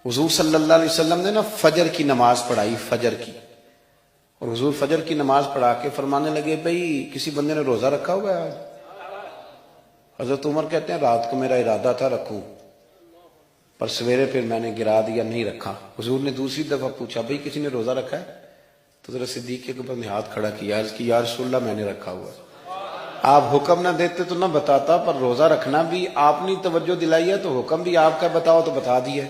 حضور صلی اللہ علیہ وسلم نے نا فجر کی نماز پڑھائی، فجر کی، اور حضور فجر کی نماز پڑھا کے فرمانے لگے بھئی کسی بندے نے روزہ رکھا ہوا ہے آج؟ حضرت عمر کہتے ہیں رات کو میرا ارادہ تھا رکھوں، پر سویرے پھر میں نے گرا دیا، نہیں رکھا۔ حضور نے دوسری دفعہ پوچھا بھئی کسی نے روزہ رکھا ہے؟ تو حضرت صدیق کے اوپر نے ہاتھ کھڑا کیا، عرض کی یا رسول اللہ میں نے رکھا ہوا ہے۔ آپ حکم نہ دیتے تو نہ بتاتا، پر روزہ رکھنا بھی آپ نے توجہ دلائی ہے تو حکم بھی آپ کا بتاؤ تو بتا دیا۔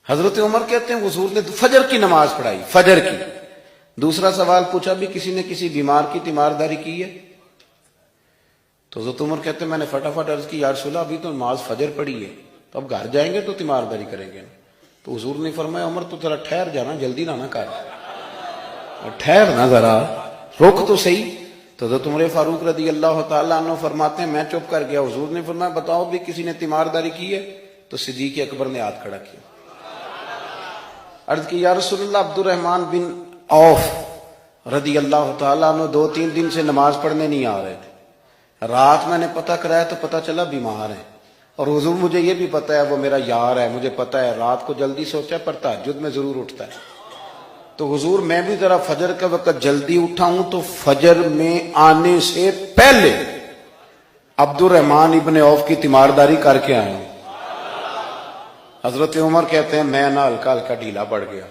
حضرت عمر کہتے ہیں حضور نے فجر کی نماز پڑھائی، فجر کی۔ دوسرا سوال پوچھا بھی کسی نے کسی بیمار کی تیمارداری کی ہے؟ تو حضرت عمر کہتے ہیں میں نے فٹافٹ عرض کی یا رسول اللہ ابھی تو نماز فجر پڑھی ہے، تو اب گھر جائیں گے تو تیمارداری کریں گے۔ تو حضور نے فرمایا عمر تو ذرا ٹھہر جانا، جلدی نہ کر، ٹھہر نہ ذرا، روک تو صحیح۔ تو حضرت عمر فاروق رضی اللہ تعالیٰ عنہ فرماتے ہیں میں چپ کر گیا۔ حضور نے فرمایا بتاؤ بھی کسی نے تیمارداری کی ہے؟ تو صدیق اکبر نے ہاتھ کھڑا کیا، عرض کی یا رسول اللہ عبد الرحمن بن عوف رضی اللہ تعالیٰ عنہ 2-3 دن سے نماز پڑھنے نہیں آ رہے تھے، رات میں نے پتہ کرایا تو پتہ چلا بیمار ہیں، اور حضور مجھے یہ بھی پتہ ہے وہ میرا یار ہے، مجھے پتہ ہے رات کو جلدی سوچا ہے پر تہجد میں ضرور اٹھتا ہے۔ تو حضور میں بھی ذرا فجر کا وقت جلدی اٹھا ہوں تو فجر میں آنے سے پہلے عبد الرحمن ابن عوف کی تیمارداری کر کے آیا ہوں۔ حضرت عمر کہتے ہیں میں نہ ہلکا ہلکا ڈھیلا پڑ گیا۔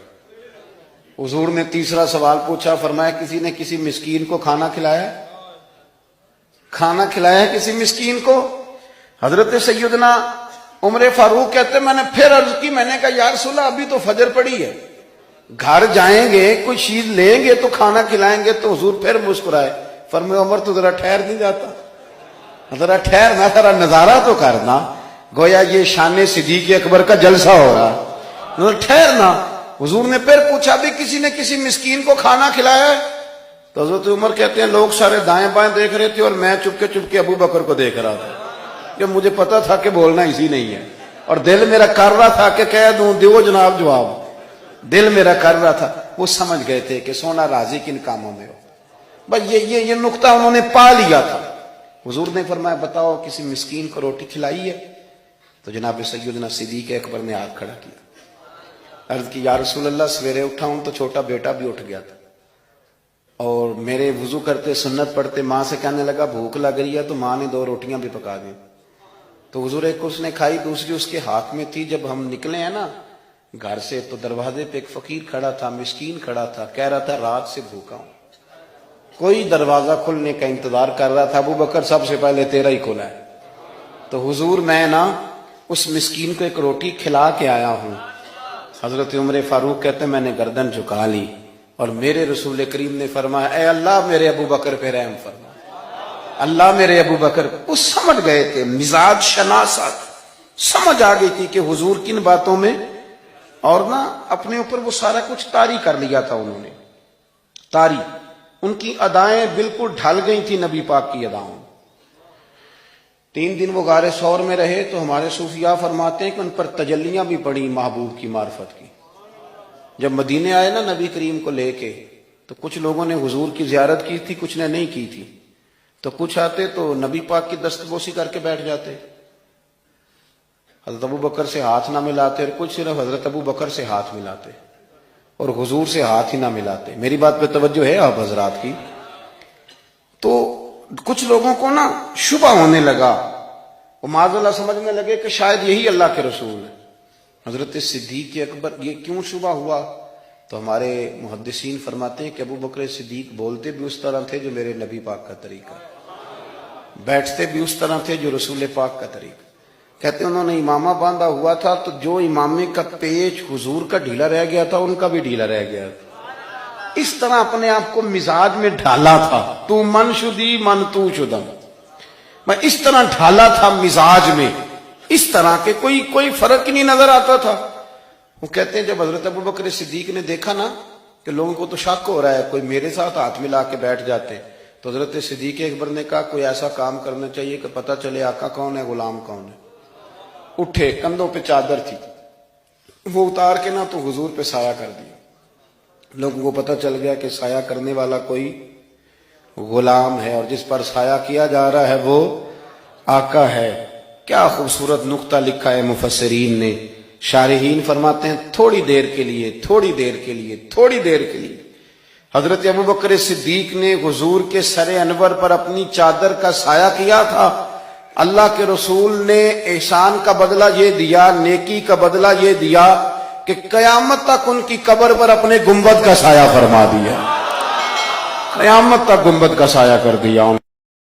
حضور نے تیسرا سوال پوچھا، فرمایا کسی نے کسی مسکین کو کھانا کھلایا؟ کھانا کھلایا ہے کسی مسکین کو؟ حضرت سیدنا عمر فاروق کہتے ہیں میں نے پھر عرض کی، میں نے کہا یا رسول اللہ ابھی تو فجر پڑی ہے، گھر جائیں گے کوئی چیز لیں گے تو کھانا کھلائیں گے۔ تو حضور پھر مسکرائے، فرمایا عمر تو ذرا ٹھہر نہیں جاتا، ذرا ٹھہرنا، ذرا نظارہ تو کرنا، گویا یہ شان صدیق اکبر کا جلسہ ہو رہا، ٹھہرنا۔ حضور نے پھر پوچھا بھی کسی نے کسی مسکین کو کھانا کھلایا ہے؟ تو حضرت عمر کہتے ہیں لوگ سارے دائیں بائیں دیکھ رہے تھے اور میں چپ کے ابو بکر کو دیکھ رہا تھا، کہ مجھے پتا تھا کہ بولنا اسی نہیں ہے، اور دل میرا کر رہا تھا کہ کہہ دوں دیو جناب جواب، دل میرا کر رہا تھا۔ وہ سمجھ گئے تھے کہ سونا راضی کن کاموں میں ہو، بس یہ نقطہ انہوں نے پا لیا تھا۔ حضور نے فرمایا بتاؤ کسی مسکین کو روٹی کھلائی ہے؟ تو جناب سیدنا صدیق اکبر نے ہاتھ کھڑا کیا، عرض کی یا رسول اللہ سویرے اٹھا ہوں تو چھوٹا بیٹا بھی اٹھ گیا تھا، اور میرے وضو کرتے سنت پڑھتے ماں سے کہنے لگا بھوک لگ رہی ہے، تو ماں نے 2 روٹیاں بھی پکا دی۔ تو حضور ایک اس نے کھائی، دوسری اس کے ہاتھ میں تھی۔ جب ہم نکلے ہیں نا گھر سے تو دروازے پہ ایک فقیر کھڑا تھا، مسکین کھڑا تھا، کہہ رہا تھا رات سے بھوکا ہوں، کوئی دروازہ کھلنے کا انتظار کر رہا تھا، ابو بکر سب سے پہلے تیرا ہی کھلا ہے۔ تو حضور میں نا اس مسکین کو ایک روٹی کھلا کے آیا ہوں۔ حضرت عمر فاروق کہتے ہیں میں نے گردن جھکا لی، اور میرے رسول کریم نے فرمایا اے اللہ میرے ابو بکر پہ رحم فرما، اللہ میرے ابو بکر۔ وہ سمجھ گئے تھے، مزاج شناست سمجھ آ گئی تھی کہ حضور کن باتوں میں، اور نا اپنے اوپر وہ سارا کچھ طاری کر لیا تھا انہوں نے، طاری، ان کی ادائیں بالکل ڈھل گئی تھی نبی پاک کی اداؤں۔ 3 دن وہ غار ثور میں رہے تو ہمارے صوفیاء فرماتے ہیں کہ ان پر تجلیاں بھی پڑی محبوب کی معرفت کی۔ جب مدینے آئے نا نبی کریم کو لے کے، تو کچھ لوگوں نے حضور کی زیارت کی تھی، کچھ نے نہیں کی تھی، تو کچھ آتے تو نبی پاک کی دستبوسی کر کے بیٹھ جاتے، حضرت ابو بکر سے ہاتھ نہ ملاتے، اور کچھ صرف حضرت ابو بکر سے ہاتھ ملاتے اور حضور سے ہاتھ ہی نہ ملاتے۔ میری بات پہ توجہ ہے آپ حضرات کی؟ تو کچھ لوگوں کو نا شبہ ہونے لگا، وہ معاذ اللہ سمجھنے لگے کہ شاید یہی اللہ کے رسول ہے۔ حضرت صدیق اکبر، یہ کیوں شبہ ہوا؟ تو ہمارے محدثین فرماتے ہیں کہ ابو بکر صدیق بولتے بھی اس طرح تھے جو میرے نبی پاک کا طریقہ، بیٹھتے بھی اس طرح تھے جو رسول پاک کا طریقہ۔ کہتے ہیں انہوں نے امامہ باندھا ہوا تھا تو جو امامے کا پیچ حضور کا ڈھیلا رہ گیا تھا ان کا بھی ڈھیلا رہ گیا تھا۔ اس طرح اپنے آپ کو مزاج میں ڈھالا تھا، تو من شدی من تو شدم، میں اس طرح ڈھالا تھا مزاج میں، اس طرح کے کوئی فرق ہی نہیں نظر آتا تھا۔ وہ کہتے ہیں جب حضرت ابو بکر صدیق نے دیکھا نا کہ لوگوں کو تو شک ہو رہا ہے، کوئی میرے ساتھ ہاتھ ملا کے بیٹھ جاتے، تو حضرت صدیق اکبر نے کہا کوئی ایسا کام کرنا چاہیے کہ پتہ چلے آقا کون ہے غلام کون ہے۔ اٹھے، کندھوں پہ چادر تھی، وہ اتار کے نا تو حضور پہ سایہ کر دیا، لوگوں کو پتہ چل گیا کہ سایہ کرنے والا کوئی غلام ہے، اور جس پر سایہ کیا جا رہا ہے وہ آقا ہے۔ کیا خوبصورت نقطہ لکھا ہے مفسرین نے شارحین فرماتے ہیں تھوڑی دیر کے لیے، تھوڑی دیر کے لیے، تھوڑی دیر کے لیے حضرت ابوبکر صدیق نے حضور کے سر انور پر اپنی چادر کا سایہ کیا تھا۔ اللہ کے رسول نے احسان کا بدلہ یہ دیا، نیکی کا بدلہ یہ دیا کہ قیامت تک ان کی قبر پر اپنے گنبد کا سایہ فرما دیا، قیامت تک گنبد کا سایہ کر دیا۔